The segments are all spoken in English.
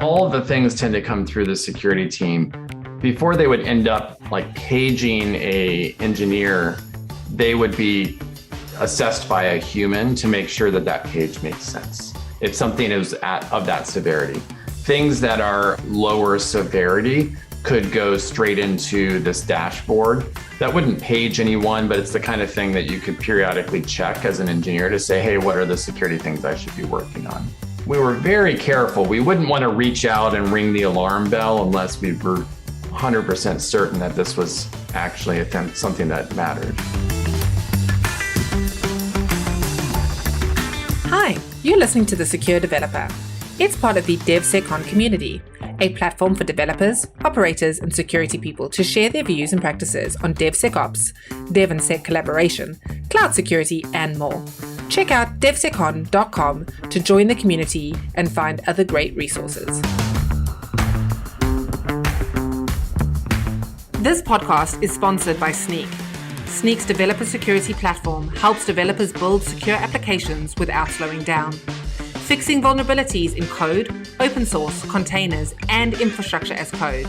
All the things tend to come through the security team. Before they would end up like paging a engineer, they would be assessed by a human to make sure that that page makes sense. If something is of that severity. Things that are lower severity could go straight into this dashboard. That wouldn't page anyone, but it's the kind of thing that you could periodically check as an engineer to say, hey, what are the security things I should be working on? We were very careful. We wouldn't want to reach out and ring the alarm bell unless we were 100% certain that this was actually something that mattered. Hi, you're listening to The Secure Developer. It's part of the DevSecOn community, a platform for developers, operators, and security people to share their views and practices on DevSecOps, Dev and Sec collaboration, cloud security, and more. Check out devsecon.com to join the community and find other great resources. This podcast is sponsored by Snyk. Snyk's developer security platform helps developers build secure applications without slowing down, fixing vulnerabilities in code, open source, containers, and infrastructure as code.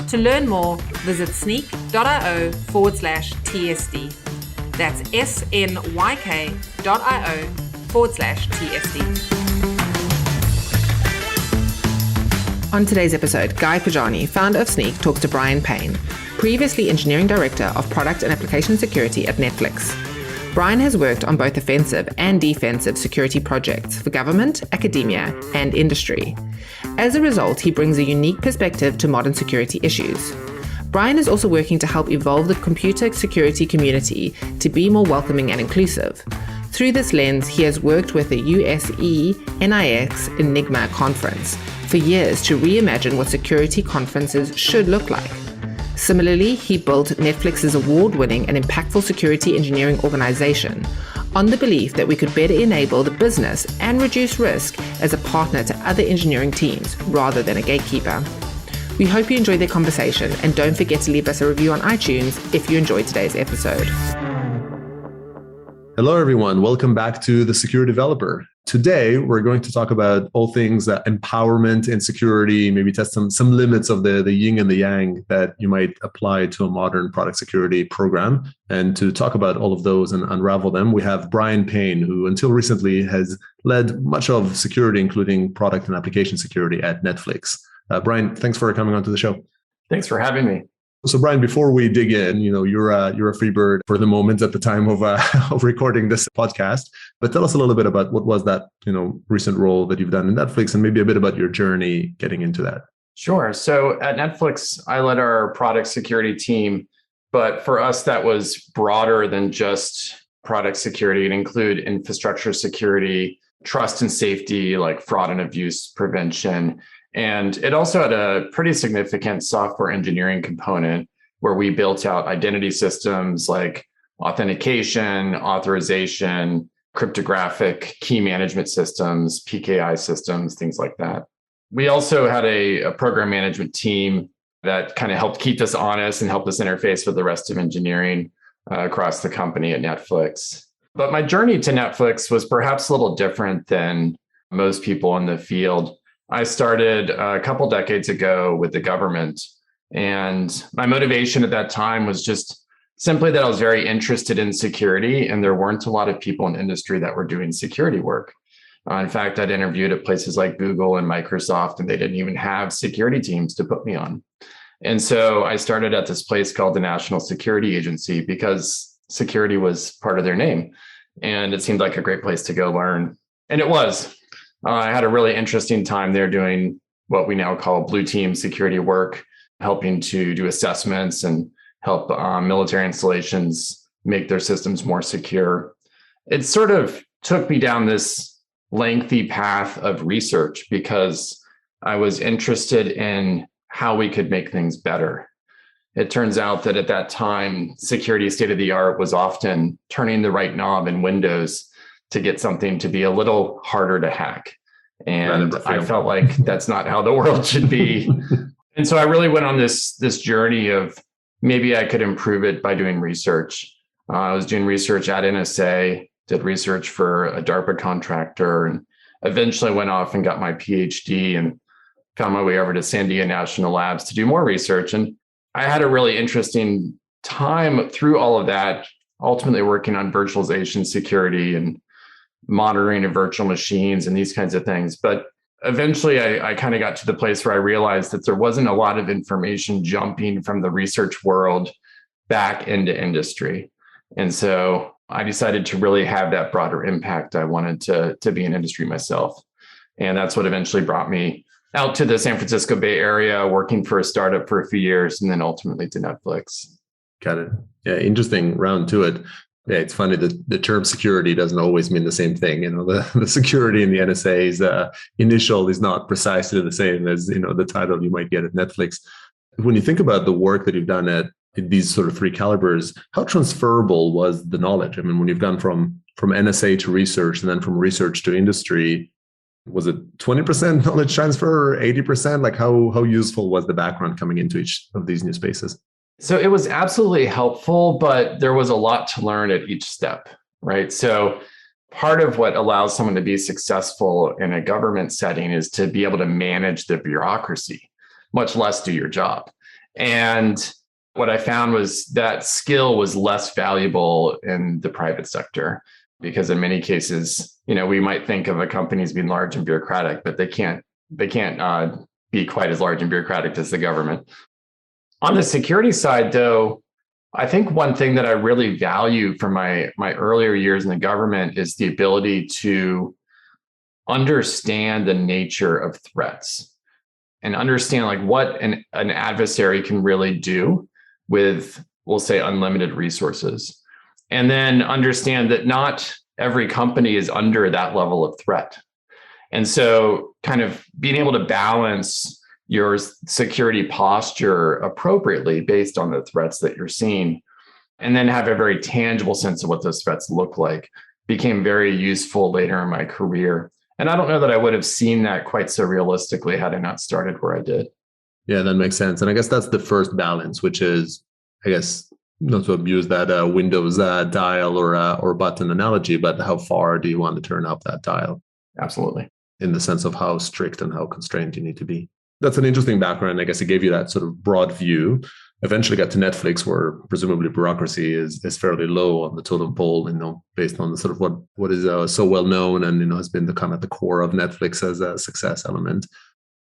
To learn more, visit snyk.io/TSD. That's SNYK.io/TSD. On today's episode, Guy Pajani, founder of Snyk, talks to Bryan Payne, previously Engineering Director of Product and Application Security at Netflix. Bryan has worked on both offensive and defensive security projects for government, academia, and industry. As a result, he brings a unique perspective to modern security issues. Bryan is also working to help evolve the computer security community to be more welcoming and inclusive. Through this lens, he has worked with the USE NIX Enigma conference for years to reimagine what security conferences should look like. Similarly, he built Netflix's award-winning and impactful security engineering organization on the belief that we could better enable the business and reduce risk as a partner to other engineering teams rather than a gatekeeper. We hope you enjoyed their conversation, and don't forget to leave us a review on iTunes if you enjoyed today's episode. Hello, everyone. Welcome back to The Secure Developer. Today, we're going to talk about all things empowerment and security, maybe test some limits of the yin and the yang that you might apply to a modern product security program. And to talk about all of those and unravel them, we have Bryan Payne, who until recently has led much of security, including product and application security at Netflix. Bryan, thanks for coming onto the show. Thanks for having me. So Bryan, before we dig in, you're a free bird for the moment at the time of recording this podcast. But tell us a little bit about what was that recent role that you've done in Netflix, and maybe a bit about your journey getting into that. Sure. So at Netflix, I led our product security team, but for us that was broader than just product security. It included infrastructure security, trust and safety, like fraud and abuse prevention. And it also had a pretty significant software engineering component where we built out identity systems like authentication, authorization, cryptographic key management systems, PKI systems, things like that. We also had a program management team that kind of helped keep us honest and helped us interface with the rest of engineering across the company at Netflix. But my journey to Netflix was perhaps a little different than most people in the field. I started a couple decades ago with the government, and my motivation at that time was just simply that I was very interested in security, and there weren't a lot of people in industry that were doing security work. In fact, I'd interviewed at places like Google and Microsoft, and they didn't even have security teams to put me on. And so I started at this place called the National Security Agency because security was part of their name, and it seemed like a great place to go learn. And it was. I had a really interesting time there doing what we now call blue team security work, helping to do assessments and help military installations make their systems more secure. It sort of took me down this lengthy path of research because I was interested in how we could make things better. It turns out that at that time, security state of the art was often turning the right knob in Windows to get something to be a little harder to hack. And I felt like that's not how the world should be. And so I really went on this journey of maybe I could improve it by doing research. I was doing research at NSA, did research for a DARPA contractor, and eventually went off and got my PhD. And found my way over to Sandia National Labs to do more research. And I had a really interesting time through all of that, ultimately working on virtualization security and monitoring of virtual machines and these kinds of things. But eventually I kind of got to the place where I realized that there wasn't a lot of information jumping from the research world back into industry. And so I decided to really have that broader impact. I wanted to be in industry myself. And that's what eventually brought me out to the San Francisco Bay Area, working for a startup for a few years, and then ultimately to Netflix. Got it. Yeah, interesting round to it. Yeah, it's funny that the term security doesn't always mean the same thing. The security in the NSA's initial is not precisely the same as, the title you might get at Netflix. When you think about the work that you've done at these sort of three calibers, how transferable was the knowledge? I mean, when you've gone from NSA to research and then from research to industry, was it 20% knowledge transfer or 80%? Like how useful was the background coming into each of these new spaces? So it was absolutely helpful, but there was a lot to learn at each step, right? So part of what allows someone to be successful in a government setting is to be able to manage the bureaucracy, much less do your job. And what I found was that skill was less valuable in the private sector, because in many cases, we might think of a company as being large and bureaucratic, but they can't be quite as large and bureaucratic as the government. On the security side, though, I think one thing that I really value from my earlier years in the government is the ability to understand the nature of threats and understand like what an adversary can really do with, we'll say, unlimited resources. And then understand that not every company is under that level of threat. And so kind of being able to balance your security posture appropriately based on the threats that you're seeing, and then have a very tangible sense of what those threats look like, became very useful later in my career. And I don't know that I would have seen that quite so realistically had I not started where I did. Yeah, that makes sense. And I guess that's the first balance, which is, I guess, not to abuse that Windows dial or button analogy, but how far do you want to turn up that dial? Absolutely. In the sense of how strict and how constrained you need to be. That's an interesting background. I guess it gave you that sort of broad view. Eventually got to Netflix, where presumably bureaucracy is fairly low on the totem pole, based on the sort of what is so well known and has been the kind of the core of Netflix as a success element.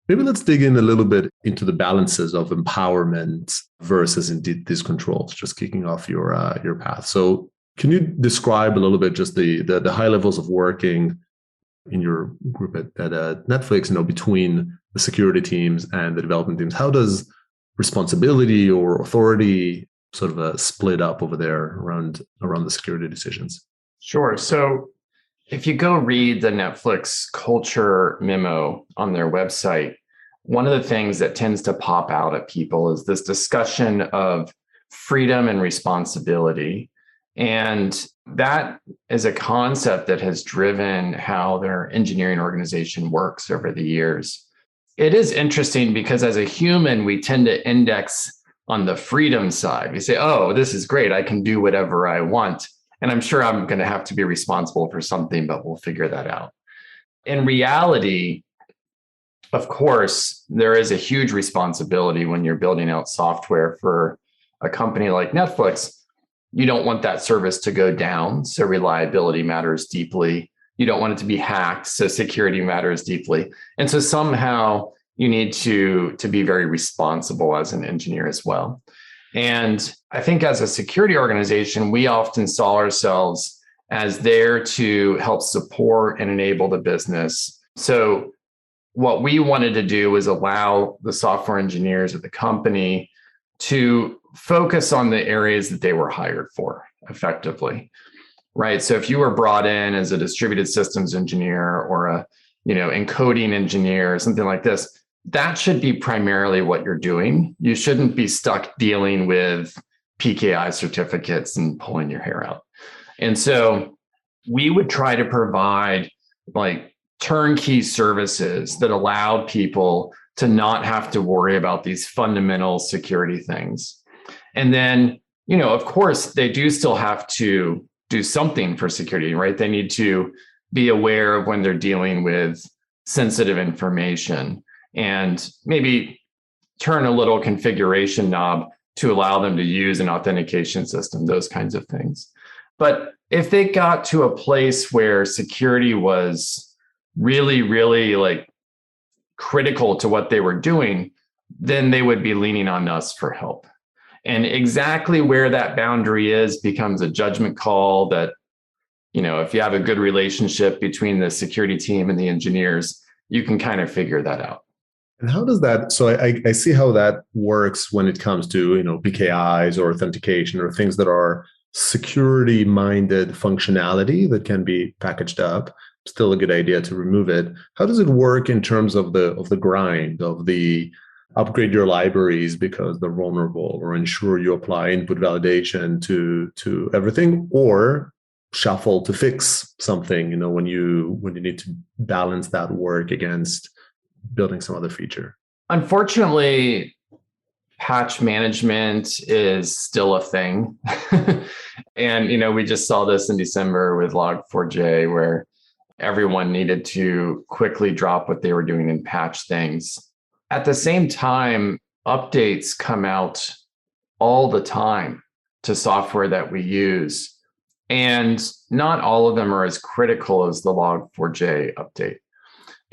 Maybe let's dig in a little bit into the balances of empowerment versus indeed these controls, just kicking off your path. So can you describe a little bit just the high levels of working in your group at Netflix, between the security teams and the development teams? How does responsibility or authority sort of split up over there around the security decisions? Sure. So if you go read the Netflix culture memo on their website, one of the things that tends to pop out at people is this discussion of freedom and responsibility. And that is a concept that has driven how their engineering organization works over the years. It is interesting because as a human, we tend to index on the freedom side. We say, oh, this is great. I can do whatever I want. And I'm sure I'm going to have to be responsible for something, but we'll figure that out. In reality, of course, there is a huge responsibility when you're building out software for a company like Netflix. You don't want that service to go down, so reliability matters deeply. You don't want it to be hacked, so security matters deeply. And so somehow you need to be very responsible as an engineer as well. And I think as a security organization, we often saw ourselves as there to help support and enable the business. So what we wanted to do was allow the software engineers at the company to focus on the areas that they were hired for effectively, right? So if you were brought in as a distributed systems engineer or a encoding engineer or something like this, that should be primarily what you're doing. You shouldn't be stuck dealing with PKI certificates and pulling your hair out. And so we would try to provide like turnkey services that allowed people to not have to worry about these fundamental security things. And then, of course, they do still have to do something for security, right? They need to be aware of when they're dealing with sensitive information. and maybe turn a little configuration knob to allow them to use an authentication system, those kinds of things. But if they got to a place where security was really, really like critical to what they were doing, then they would be leaning on us for help. And exactly where that boundary is becomes a judgment call that, if you have a good relationship between the security team and the engineers, you can kind of figure that out. And how does that, so I see how that works when it comes to, PKIs or authentication or things that are security-minded functionality that can be packaged up. Still a good idea to remove it. How does it work in terms of the grind, of the upgrade your libraries because they're vulnerable, or ensure you apply input validation to everything, or shuffle to fix something, when you need to balance that work against building some other feature? Unfortunately, patch management is still a thing. And, we just saw this in December with Log4j, where everyone needed to quickly drop what they were doing and patch things. At the same time, updates come out all the time to software that we use. And not all of them are as critical as the Log4j update.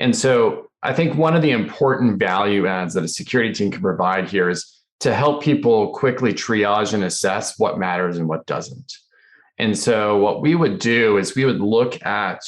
And so I think one of the important value adds that a security team can provide here is to help people quickly triage and assess what matters and what doesn't. And so what we would do is we would look at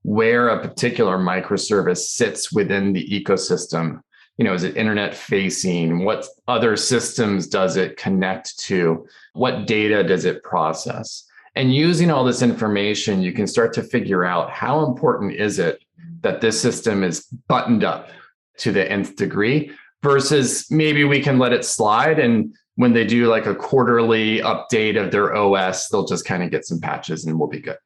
where a particular microservice sits within the ecosystem. Is it internet facing? What other systems does it connect to? What data does it process? And using all this information, you can start to figure out how important is it that this system is buttoned up to the nth degree, versus maybe we can let it slide. And when they do like a quarterly update of their OS, they'll just kind of get some patches and we'll be good.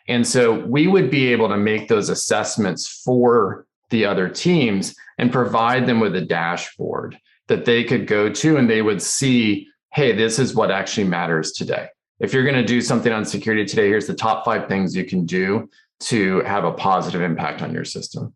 And so we would be able to make those assessments for the other teams and provide them with a dashboard that they could go to, and they would see, hey, this is what actually matters today. If you're going to do something on security today, here's the top 5 things you can do to have a positive impact on your system.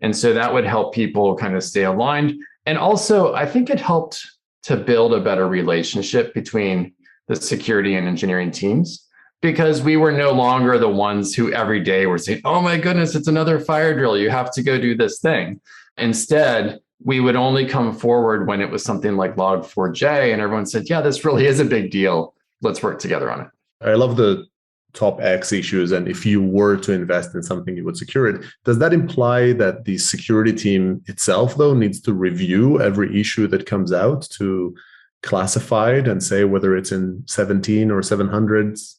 And so that would help people kind of stay aligned. And also, I think it helped to build a better relationship between the security and engineering teams, because we were no longer the ones who every day were saying, oh my goodness, it's another fire drill, you have to go do this thing. Instead, we would only come forward when it was something like Log4j and everyone said, yeah, this really is a big deal. Let's work together on it. I love the top X issues. And if you were to invest in something, you would secure it. Does that imply that the security team itself, though, needs to review every issue that comes out to classify it and say whether it's in 17 or 700's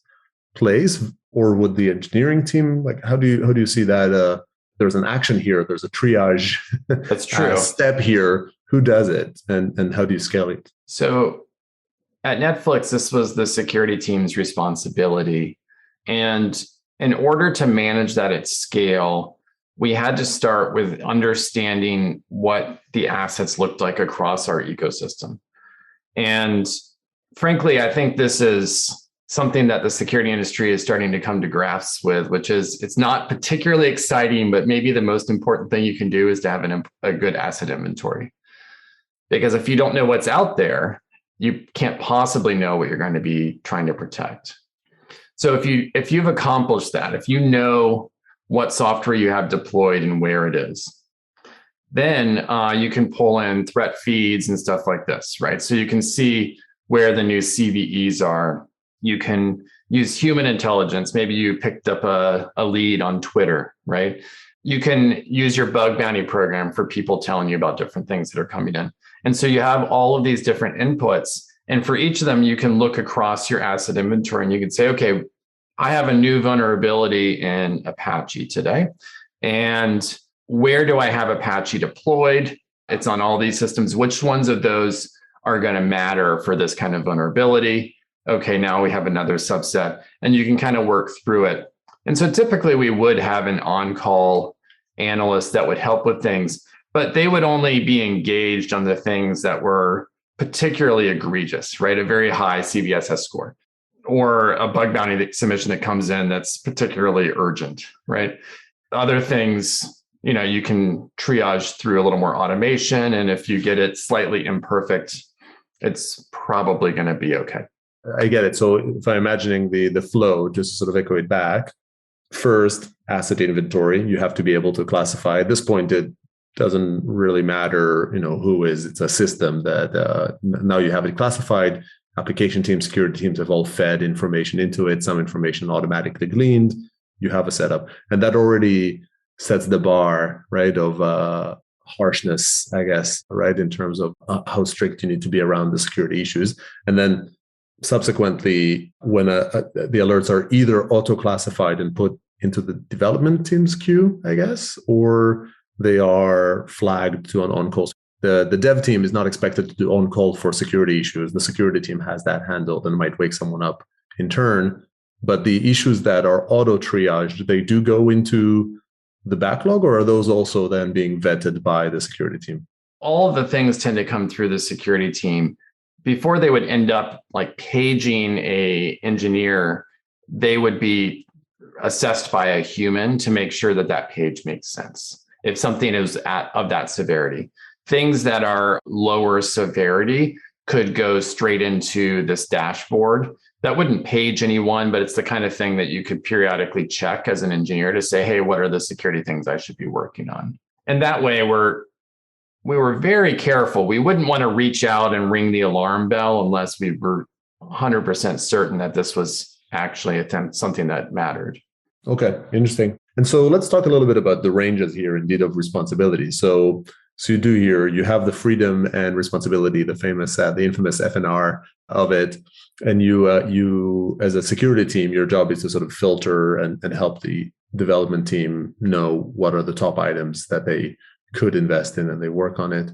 place? Or would the engineering team, like, how do you see that? There's an action here. There's a triage. That's true. Step here. Who does it, and how do you scale it? So at Netflix, this was the security team's responsibility. And in order to manage that at scale, we had to start with understanding what the assets looked like across our ecosystem. And frankly, I think this is something that the security industry is starting to come to grasp with, which is it's not particularly exciting, but maybe the most important thing you can do is to have a good asset inventory. Because if you don't know what's out there, you can't possibly know what you're going to be trying to protect. So if you've accomplished that, if you know what software you have deployed and where it is, then you can pull in threat feeds and stuff like this, right? So you can see where the new CVEs are. You can use human intelligence. Maybe you picked up a lead on Twitter, right? You can use your bug bounty program for people telling you about different things that are coming in. And so you have all of these different inputs. And for each of them, you can look across your asset inventory and you can say, okay, I have a new vulnerability in Apache today. And where do I have Apache deployed? It's on all these systems. Which ones of those are going to matter for this kind of vulnerability? Okay, now we have another subset, and you can kind of work through it. And so typically we would have an on-call analyst that would help with things, but they would only be engaged on the things that were particularly egregious, right? A very high CVSS score, or a bug bounty submission that comes in that's particularly urgent, right? Other things, you can triage through a little more automation. And if you get it slightly imperfect, it's probably going to be okay. I get it. So if I'm imagining the flow, just to sort of echo it back, first, asset inventory, you have to be able to classify. At this point, it doesn't really matter, who is. It's a system that now you have it classified. Application teams, security teams have all fed information into it. Some information automatically gleaned. You have a setup, and that already sets the bar, right, of harshness, I guess, right, in terms of how strict you need to be around the security issues. And then subsequently, when the alerts are either auto-classified and put into the development team's queue, I guess, or they are flagged to an on-call. The dev team is not expected to do on-call for security issues. The security team has that handled and might wake someone up in turn. But the issues that are auto-triaged, they do go into the backlog, or are those also then being vetted by the security team? All of the things tend to come through the security team. Before they would end up like paging a engineer, they would be assessed by a human to make sure that that page makes sense. If something is of that severity, things that are lower severity could go straight into this dashboard. That wouldn't page anyone, but it's the kind of thing that you could periodically check as an engineer to say, hey, what are the security things I should be working on? And that way we were very careful. We wouldn't want to reach out and ring the alarm bell unless we were 100% certain that this was actually something that mattered. Okay, interesting. And so let's talk a little bit about the ranges here, indeed, of responsibility. So you do here, you have the freedom and responsibility, the infamous FNR of it. And you, as a security team, your job is to sort of filter and help the development team know what are the top items that they could invest in, and they work on it.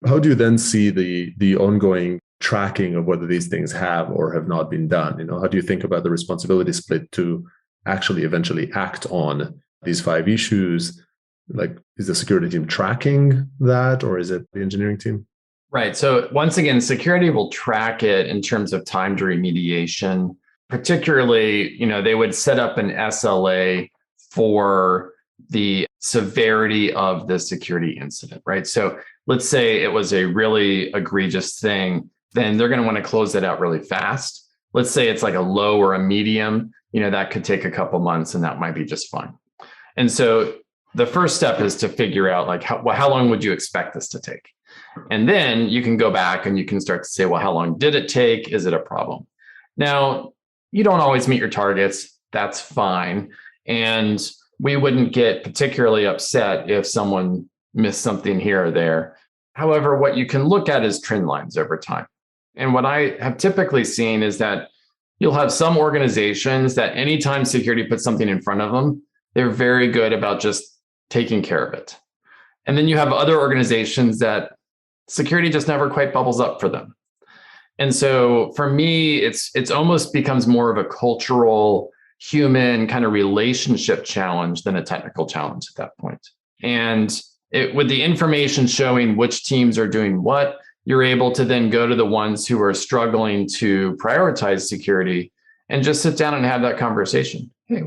How do you then see the ongoing tracking of whether these things have or have not been done? How do you think about the responsibility split to actually eventually act on these 5 issues? Like, is the security team tracking that, or is it the engineering team? Right. So once again, security will track it in terms of time to remediation. Particularly, they would set up an SLA for the severity of the security incident, right? So let's say it was a really egregious thing, then they're going to want to close that out really fast. Let's say it's like a low or a medium, that could take a couple months, and that might be just fine. And so the first step is to figure out like, how long would you expect this to take? And then you can go back and you can start to say, well, how long did it take? Is it a problem? Now, you don't always meet your targets. That's fine. And we wouldn't get particularly upset if someone missed something here or there. However, what you can look at is trend lines over time. And what I have typically seen is that you'll have some organizations that anytime security puts something in front of them, they're very good about just taking care of it. And then you have other organizations that security just never quite bubbles up for them. And so for me, it's almost becomes more of a cultural, human kind of relationship challenge than a technical challenge at that point. And with the information showing which teams are doing what, you're able to then go to the ones who are struggling to prioritize security and just sit down and have that conversation. Hey,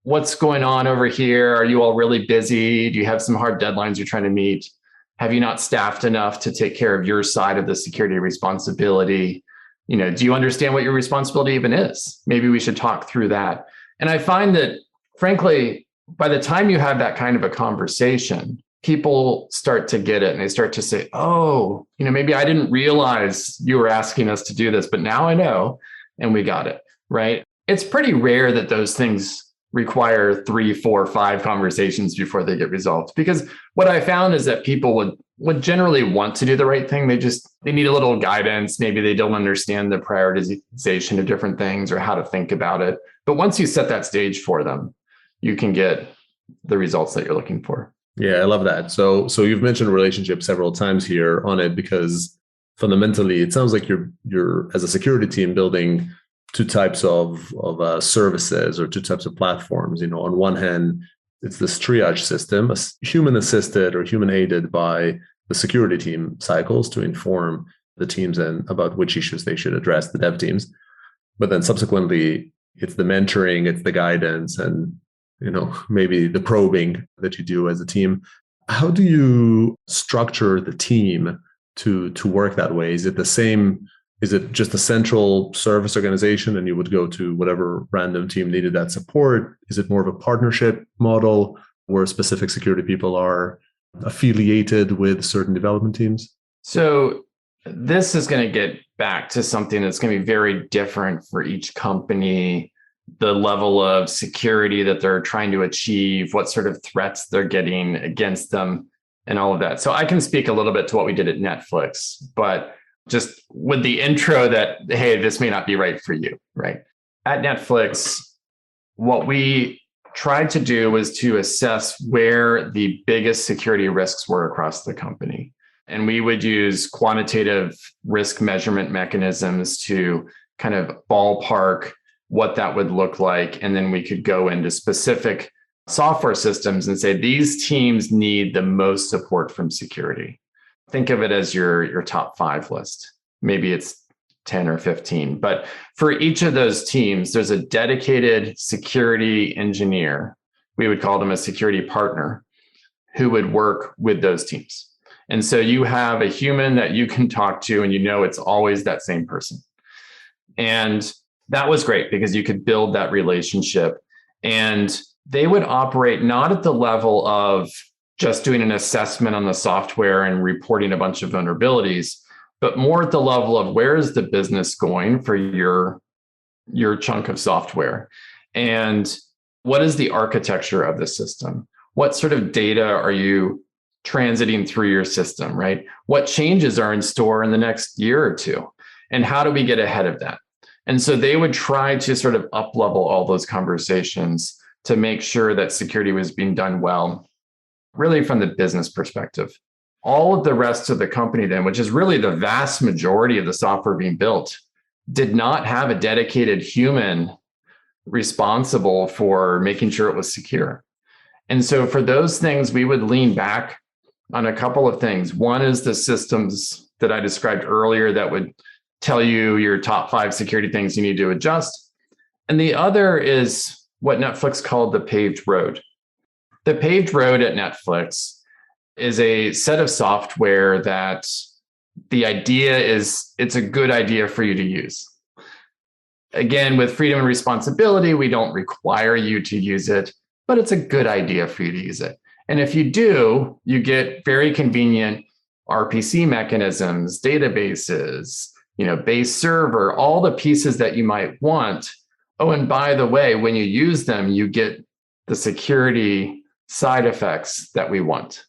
what's going on over here? Are you all really busy? Do you have some hard deadlines you're trying to meet? Have you not staffed enough to take care of your side of the security responsibility? Do you understand what your responsibility even is? Maybe we should talk through that. And I find that, frankly, by the time you have that kind of a conversation, people start to get it and they start to say, oh, maybe I didn't realize you were asking us to do this, but now I know, and we got it, right? It's pretty rare that those things require 3, 4, 5 conversations before they get resolved. Because what I found is that people would generally want to do the right thing. They need a little guidance. Maybe they don't understand the prioritization of different things or how to think about it. But once you set that stage for them, you can get the results that you're looking for. Yeah, I love that. So you've mentioned relationships several times here on it, because fundamentally it sounds like you're as a security team building 2 types of services or 2 types of platforms. On one hand, it's this triage system, human assisted or human aided by the security team cycles to inform the teams and about which issues they should address, the dev teams. But then subsequently, it's the mentoring, it's the guidance, and maybe the probing that you do as a team. How do you structure the team to work that way? Is it the same? Is it just a central service organization and you would go to whatever random team needed that support? Is it more of a partnership model where specific security people are affiliated with certain development teams? So this is going to get back to something that's going to be very different for each company, the level of security that they're trying to achieve, what sort of threats they're getting against them, and all of that. So I can speak a little bit to what we did at Netflix, but just with the intro that, hey, this may not be right for you, right? At Netflix, what we tried to do was to assess where the biggest security risks were across the company. And we would use quantitative risk measurement mechanisms to kind of ballpark what that would look like. And then we could go into specific software systems and say, these teams need the most support from security. Think of it as your top 5 list. Maybe it's 10 or 15. But for each of those teams, there's a dedicated security engineer. We would call them a security partner who would work with those teams. And so you have a human that you can talk to, and it's always that same person. And that was great because you could build that relationship. And they would operate not at the level of just doing an assessment on the software and reporting a bunch of vulnerabilities, but more at the level of where is the business going for your chunk of software? And what is the architecture of the system? What sort of data are you transiting through your system, right? What changes are in store in the next year or two? And how do we get ahead of that? And so they would try to sort of up-level all those conversations to make sure that security was being done well, really from the business perspective. All of the rest of the company then, which is really the vast majority of the software being built, did not have a dedicated human responsible for making sure it was secure. And so for those things, we would lean back on a couple of things. One is the systems that I described earlier that would tell you your top 5 security things you need to adjust. And the other is what Netflix called the paved road. The paved road at Netflix is a set of software that the idea is it's a good idea for you to use. Again, with freedom and responsibility, we don't require you to use it, but it's a good idea for you to use it. And if you do, you get very convenient RPC mechanisms, databases, base server, all the pieces that you might want. Oh, and by the way, when you use them, you get the security side effects that we want.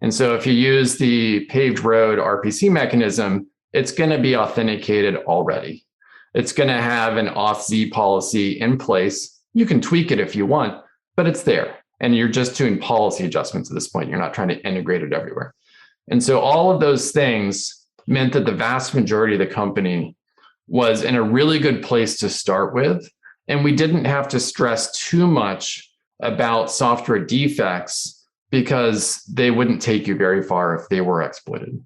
And so if you use the paved road RPC mechanism, it's going to be authenticated already. It's going to have an auth-z policy in place. You can tweak it if you want, but it's there. And you're just doing policy adjustments at this point. You're not trying to integrate it everywhere. And so all of those things meant that the vast majority of the company was in a really good place to start with. And we didn't have to stress too much about software defects because they wouldn't take you very far if they were exploited.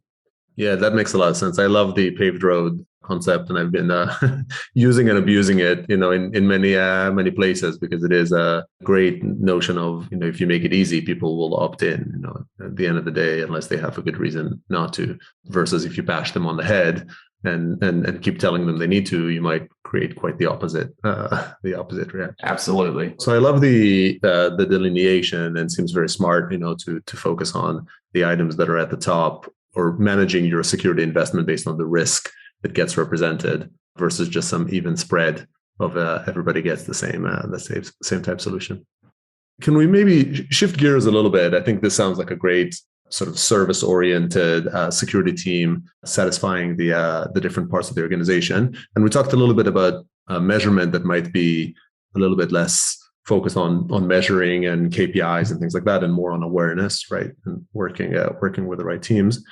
Yeah, that makes a lot of sense. I love the paved road concept, and I've been using and abusing it, in many places, because it is a great notion of, if you make it easy, people will opt in, at the end of the day, unless they have a good reason not to, versus if you bash them on the head and keep telling them they need to, you might create quite the opposite reaction. Absolutely. So I love the delineation, and seems very smart, to focus on the items that are at the top, or managing your security investment based on the risk that gets represented versus just some even spread of everybody gets the same type solution. Can we maybe shift gears a little bit? I think this sounds like a great sort of service-oriented security team satisfying the different parts of the organization. And we talked a little bit about measurement that might be a little bit less focused on measuring and KPIs and things like that, and more on awareness, right? And working with the right teams.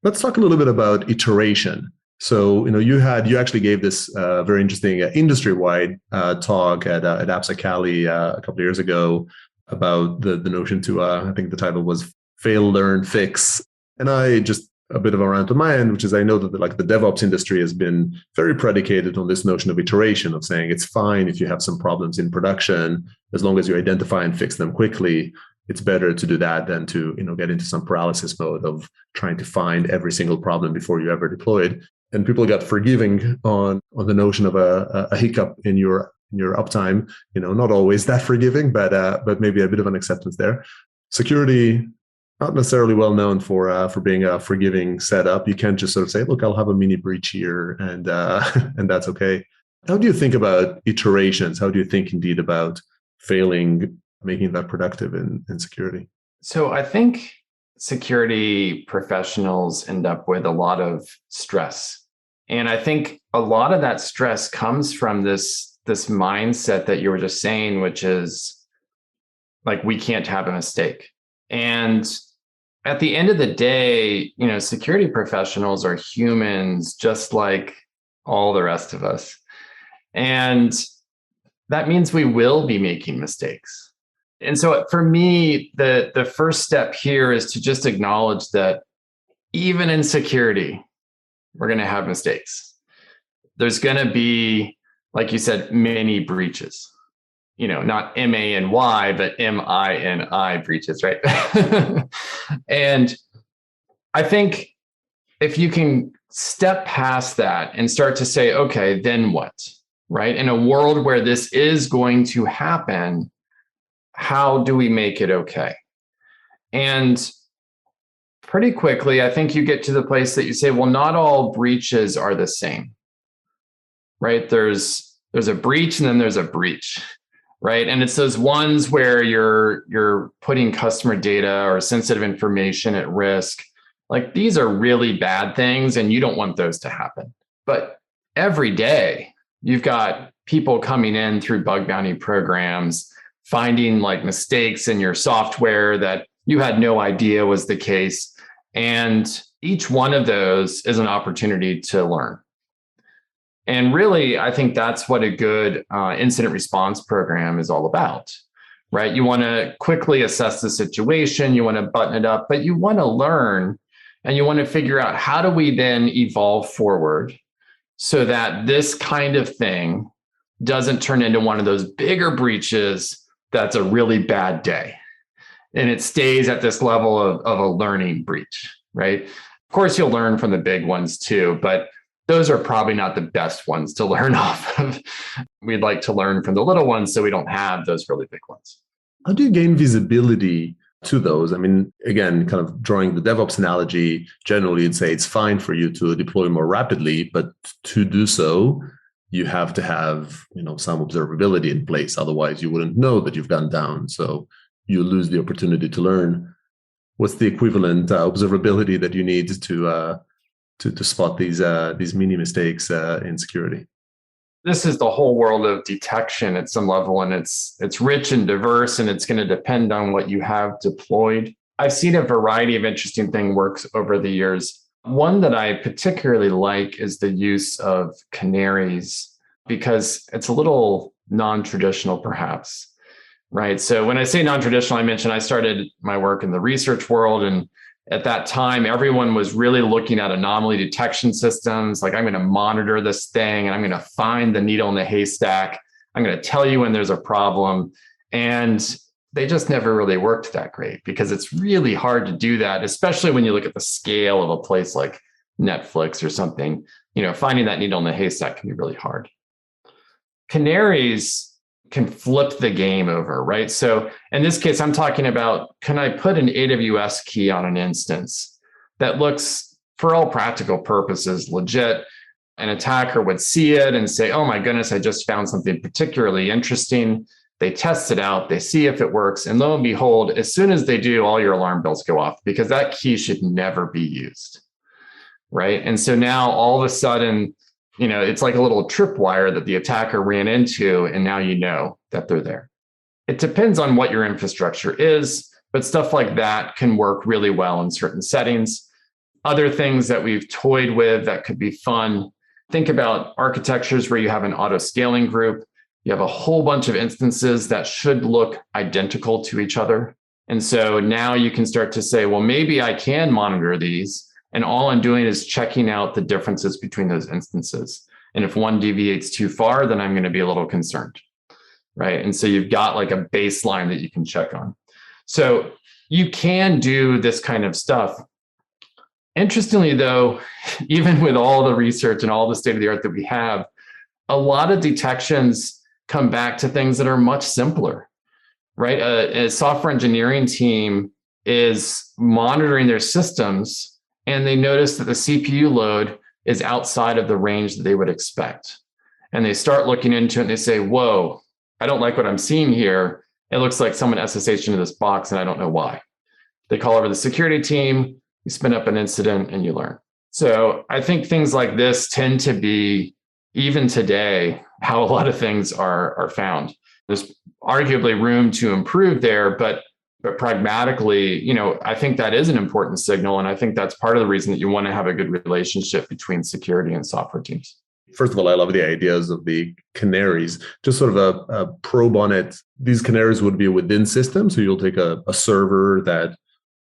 Let's talk a little bit about iteration. So, you actually gave this very interesting industry-wide talk at AppSec Cali a couple of years ago about the notion to, I think the title was Fail, Learn, Fix. And I just a bit of a rant on my end, which is I know that the DevOps industry has been very predicated on this notion of iteration, of saying it's fine if you have some problems in production, as long as you identify and fix them quickly. It's better to do that than to get into some paralysis mode of trying to find every single problem before you ever deploy it. And people got forgiving on the notion of a hiccup in your uptime. Not always that forgiving, but maybe a bit of an acceptance there. Security, not necessarily well known for being a forgiving setup. You can't just sort of say, look, I'll have a mini breach here and that's okay. How do you think about iterations? How do you think indeed about failing, making that productive in security? So I think security professionals end up with a lot of stress. And I think a lot of that stress comes from this mindset that you were just saying, which is like, we can't have a mistake. And at the end of the day, security professionals are humans just like all the rest of us. And that means we will be making mistakes. And so for me, the first step here is to just acknowledge that even in security, we're going to have mistakes. There's going to be, like you said, many breaches. Not MANY, but MINI breaches, right? And I think if you can step past that and start to say, okay, then what, right? In a world where this is going to happen, how do we make it okay? And pretty quickly, I think you get to the place that you say, well, not all breaches are the same, right? There's a breach and then there's a breach, right? And it's those ones where you're putting customer data or sensitive information at risk. Like, these are really bad things and you don't want those to happen. But every day you've got people coming in through bug bounty programs, finding like mistakes in your software that you had no idea was the case. And each one of those is an opportunity to learn. And really, I think that's what a good incident response program is all about, right? You want to quickly assess the situation, you want to button it up, but you want to learn and you want to figure out, how do we then evolve forward so that this kind of thing doesn't turn into one of those bigger breaches that's a really bad day. And it stays at this level of a learning breach, right? Of course, you'll learn from the big ones too, but those are probably not the best ones to learn off of. We'd like to learn from the little ones so we don't have those really big ones. How do you gain visibility to those? I mean, again, kind of drawing the DevOps analogy, generally you'd say it's fine for you to deploy more rapidly, but to do so, you have to have some observability in place. Otherwise, you wouldn't know that you've gone down. So you lose the opportunity to learn. What's the equivalent observability that you need to spot these mini mistakes in security? This is the whole world of detection at some level, and it's rich and diverse, and it's going to depend on what you have deployed. I've seen a variety of interesting things work over the years. One that I particularly like is the use of canaries, because it's a little non-traditional, perhaps. Right. So when I say non-traditional, I mentioned I started my work in the research world. And at that time, everyone was really looking at anomaly detection systems. Like, I'm going to monitor this thing and I'm going to find the needle in the haystack. I'm going to tell you when there's a problem. And they just never really worked that great, because it's really hard to do that, especially when you look at the scale of a place like Netflix or something. Finding that needle in the haystack can be really hard. Canaries can flip the game over, right? So in this case, I'm talking about, can I put an AWS key on an instance that looks, for all practical purposes, legit? An attacker would see it and say, oh my goodness, I just found something particularly interesting. They test it out, they see if it works, and lo and behold, as soon as they do, all your alarm bells go off, because that key should never be used, right? And so now all of a sudden, it's like a little tripwire that the attacker ran into, and now you know that they're there. It depends on what your infrastructure is, but stuff like that can work really well in certain settings. Other things that we've toyed with that could be fun, think about architectures where you have an auto-scaling group. You have a whole bunch of instances that should look identical to each other. And so now you can start to say, well, maybe I can monitor these And all I'm doing is checking out the differences between those instances. And if one deviates too far, then I'm going to be a little concerned, right? And so you've got like a baseline that you can check on. So you can do this kind of stuff. Interestingly, though, even with all the research and all the state of the art that we have, a lot of detections come back to things that are much simpler, right? A software engineering team is monitoring their systems and they notice that the CPU load is outside of the range that they would expect. And they start looking into it and they say, whoa, I don't like what I'm seeing here. It looks like someone SSH'd into this box and I don't know why. They call over the security team, you spin up an incident and you learn. So I think things like this tend to be, even today, how a lot of things are found. There's arguably room to improve there, but pragmatically, I think that is an important signal. And I think that's part of the reason that you want to have a good relationship between security and software teams. First of all, I love the ideas of the canaries. Just sort of a probe on it. These canaries would be within systems. So you'll take a server that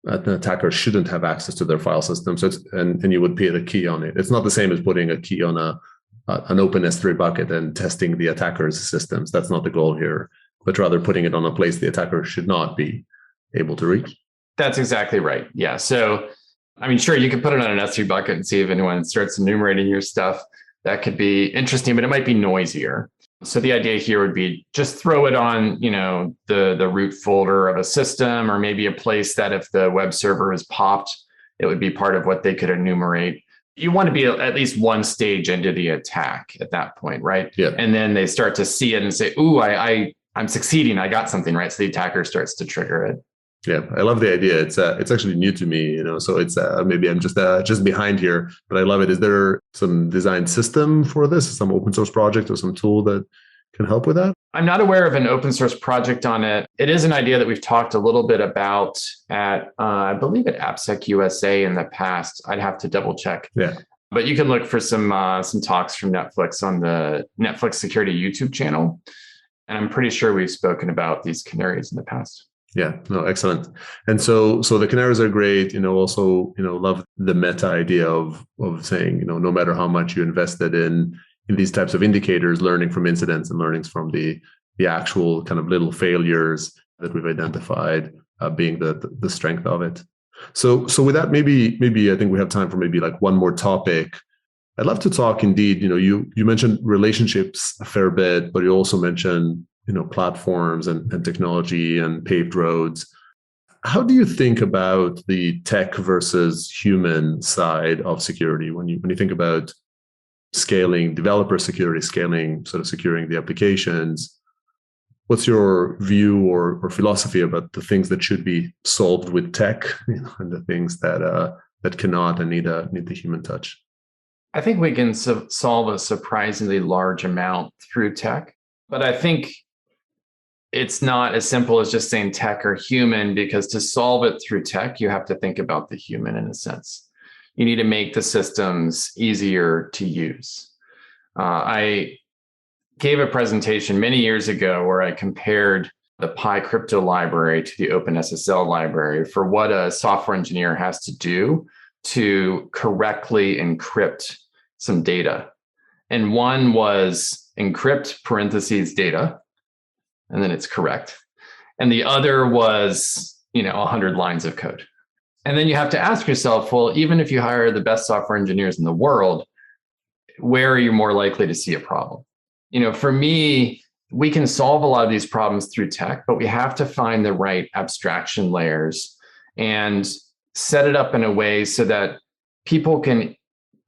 an attacker shouldn't have access to their file system. So and you would put a key on it. It's not the same as putting a key on an open S3 bucket and testing the attacker's systems. That's not the goal here, but rather putting it on a place the attacker should not be able to reach. That's exactly right. Yeah. So, sure, you could put it on an S3 bucket and see if anyone starts enumerating your stuff. That could be interesting, but it might be noisier. So the idea here would be just throw it on, the root folder of a system, or maybe a place that if the web server is popped, it would be part of what they could enumerate. You want to be at least one stage into the attack at that point, right? Yeah. And then they start to see it and say, ooh, I'm succeeding. I got something, right? So the attacker starts to trigger it. Yeah, I love the idea. It's actually new to me, so it's maybe I'm just behind here, but I love it. Is there some design system for this, some open source project or some tool that can help with that? I'm not aware of an open source project on it. It is an idea that we've talked a little bit about at, I believe at AppSec USA in the past. I'd have to double check. Yeah. But you can look for some talks from Netflix on the Netflix Security YouTube channel. And I'm pretty sure we've spoken about these canaries in the past. Yeah, no, excellent. And so the canaries are great, also, love the meta idea of saying, no matter how much you invested in these types of indicators, learning from incidents and learnings from the actual kind of little failures that we've identified being the strength of it. So with that, maybe I think we have time for maybe like one more topic. I'd love to talk indeed, you mentioned relationships a fair bit, but you also mentioned platforms and technology and paved roads. How do you think about the tech versus human side of security when you think about scaling developer security, scaling sort of securing the applications? What's your view or philosophy about the things that should be solved with tech, and the things that cannot and need the human touch? I think we can solve a surprisingly large amount through tech, but I think it's not as simple as just saying tech or human, because to solve it through tech, you have to think about the human in a sense. You need to make the systems easier to use. I gave a presentation many years ago where I compared the PyCrypto library to the OpenSSL library for what a software engineer has to do to correctly encrypt some data. And one was encrypt parentheses data, and then it's correct. And the other was, 100 lines of code. And then you have to ask yourself, well, even if you hire the best software engineers in the world, where are you more likely to see a problem? For me, we can solve a lot of these problems through tech, but we have to find the right abstraction layers and set it up in a way so that people can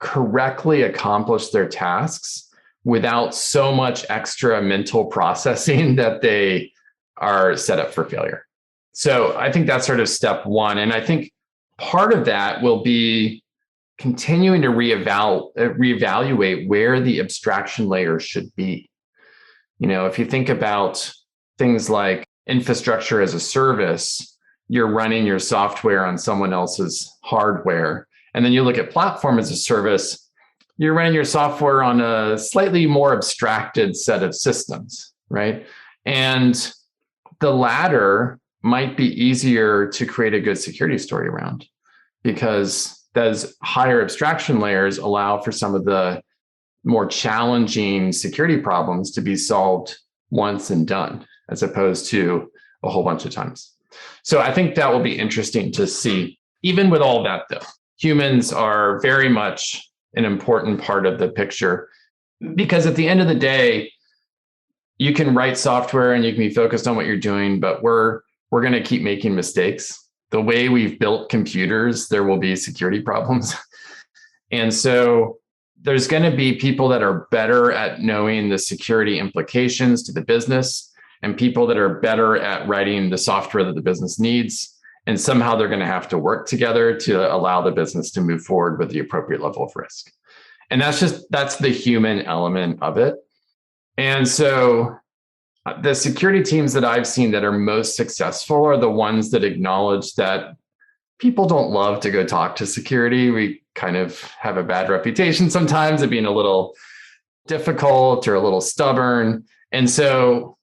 correctly accomplish their tasks without so much extra mental processing that they are set up for failure. So I think that's sort of step one. And I think part of that will be continuing to reevaluate where the abstraction layer should be. If you think about things like infrastructure as a service, you're running your software on someone else's hardware. And then you look at platform as a service, you're running your software on a slightly more abstracted set of systems, right? And the latter might be easier to create a good security story around, because those higher abstraction layers allow for some of the more challenging security problems to be solved once and done, as opposed to a whole bunch of times. So I think that will be interesting to see. Even with all that, though, humans are very much an important part of the picture, because at the end of the day, you can write software and you can be focused on what you're doing, but we're going to keep making mistakes. The way we've built computers, there will be security problems. And so there's going to be people that are better at knowing the security implications to the business and people that are better at writing the software that the business needs. And somehow they're going to have to work together to allow the business to move forward with the appropriate level of risk. And that's the human element of it. And so the security teams that I've seen that are most successful are the ones that acknowledge that people don't love to go talk to security. We kind of have a bad reputation sometimes of being a little difficult or a little stubborn. And so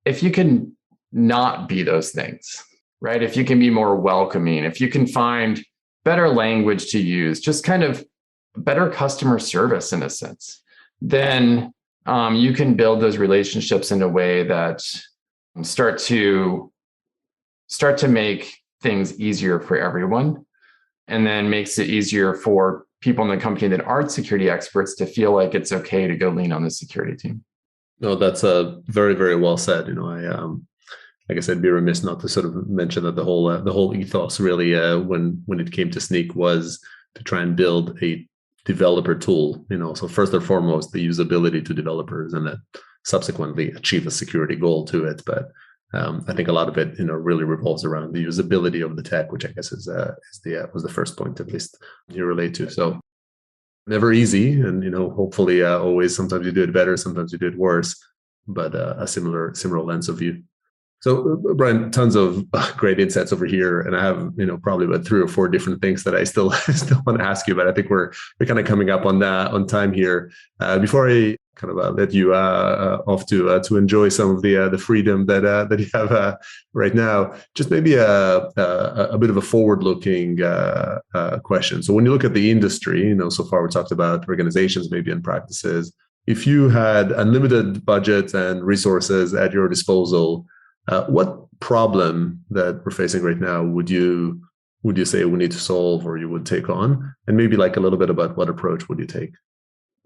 if you can not be those things, right? If you can be more welcoming, if you can find better language to use, just kind of better customer service in a sense, then you can build those relationships in a way that start to make things easier for everyone, and then makes it easier for people in the company that aren't security experts to feel like it's okay to go lean on the security team. No, that's very, very well said. I guess I'd be remiss not to sort of mention that the whole ethos really, when it came to Snyk, was to try and build a developer tool. So first and foremost, the usability to developers, and then subsequently achieve a security goal to it. But I think a lot of it, really revolves around the usability of the tech, which I guess was the first point, at least you relate to. So never easy, and hopefully always. Sometimes you do it better, sometimes you do it worse, but a similar lens of view. So Bryan, tons of great insights over here, and I have probably about 3 or 4 different things that I still want to ask you, but I think we're kind of coming up on time here. Before I kind of let you off to enjoy some of the freedom that you have right now, just maybe a bit of a forward-looking question. So when you look at the industry, so far we talked about organizations maybe and practices. If you had unlimited budget and resources at your disposal, what problem that we're facing right now would you say we need to solve, or you would take on? And maybe like a little bit about what approach would you take?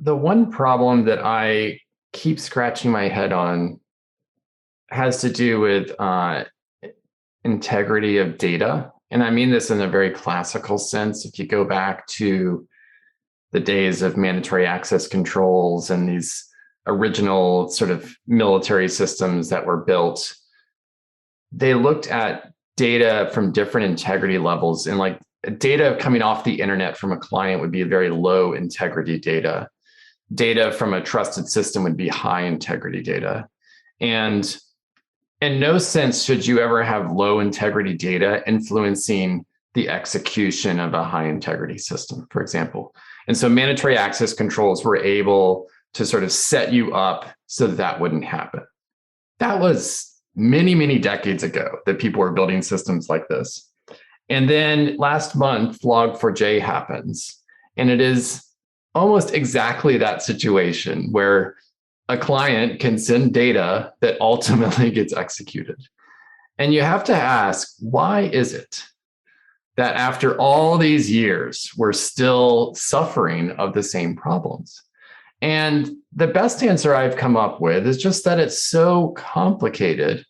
The one problem that I keep scratching my head on has to do with integrity of data. And I mean this in a very classical sense. If you go back to the days of mandatory access controls and these original sort of military systems that were built, they looked at data from different integrity levels, and like data coming off the internet from a client would be very low integrity data. Data from a trusted system would be high integrity data. And in no sense should you ever have low integrity data influencing the execution of a high integrity system, for example. And so mandatory access controls were able to sort of set you up so that wouldn't happen. That was many, many decades ago that people were building systems like this. And then last month, Log4j happens. And it is almost exactly that situation where a client can send data that ultimately gets executed. And you have to ask, why is it that after all these years, we're still suffering of the same problems? And the best answer I've come up with is just that it's so complicated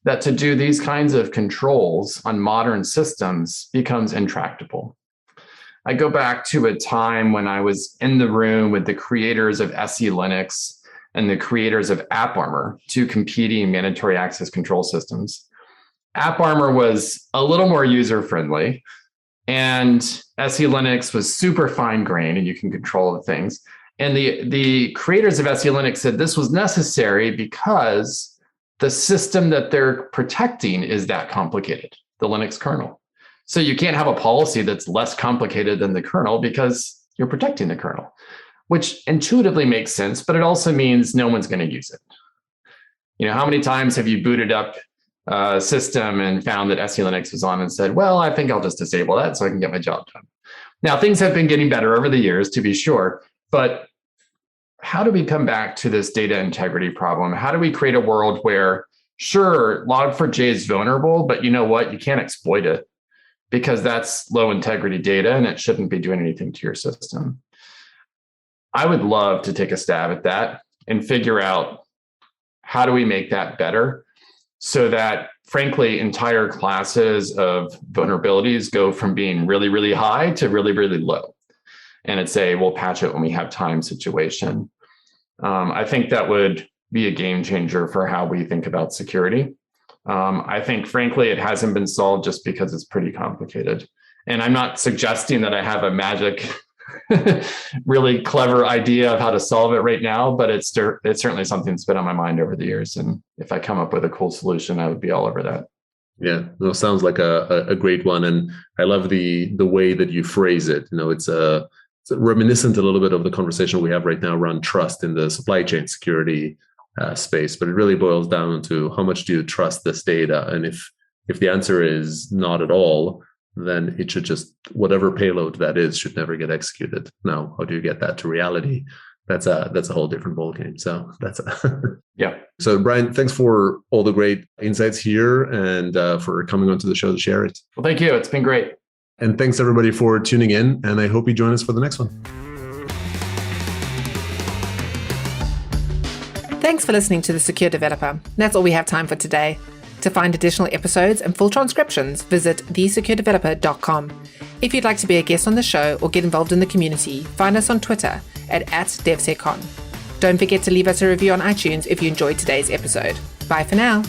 that to do these kinds of controls on modern systems becomes intractable. I go back to a time when I was in the room with the creators of SE Linux and the creators of AppArmor, 2 competing mandatory access control systems. AppArmor was a little more user-friendly, and SE Linux was super fine-grained, and you can control the things. And the creators of SE Linux said this was necessary because the system that they're protecting is that complicated, the Linux kernel. So you can't have a policy that's less complicated than the kernel because you're protecting the kernel, which intuitively makes sense, but it also means no one's going to use it. How many times have you booted up a system and found that SE Linux was on and said, well, I think I'll just disable that so I can get my job done? Now, things have been getting better over the years, to be sure, but how do we come back to this data integrity problem? How do we create a world where, sure, Log4j is vulnerable, but you know what? You can't exploit it because that's low integrity data and it shouldn't be doing anything to your system. I would love to take a stab at that and figure out how do we make that better so that, frankly, entire classes of vulnerabilities go from being really, really high to really, really low. And it's we'll patch it when we have time situation. I think that would be a game changer for how we think about security. I think, frankly, it hasn't been solved just because it's pretty complicated. And I'm not suggesting that I have a magic, really clever idea of how to solve it right now, but it's certainly something that's been on my mind over the years. And if I come up with a cool solution, I would be all over that. Yeah, no, sounds like a great one. And I love the way that you phrase it. It's reminiscent a little bit of the conversation we have right now around trust in the supply chain security space, but it really boils down to how much do you trust this data? And if the answer is not at all, then it should just, whatever payload that is, should never get executed. Now, how do you get that to reality? That's a whole different ballgame. So that's yeah. So Bryan, thanks for all the great insights here and for coming onto the show to share it. Well, thank you. It's been great. And thanks everybody for tuning in. And I hope you join us for the next one. Thanks for listening to The Secure Developer. That's all we have time for today. To find additional episodes and full transcriptions, visit thesecuredeveloper.com. If you'd like to be a guest on the show or get involved in the community, find us on Twitter at @DevSecCon. Don't forget to leave us a review on iTunes if you enjoyed today's episode. Bye for now.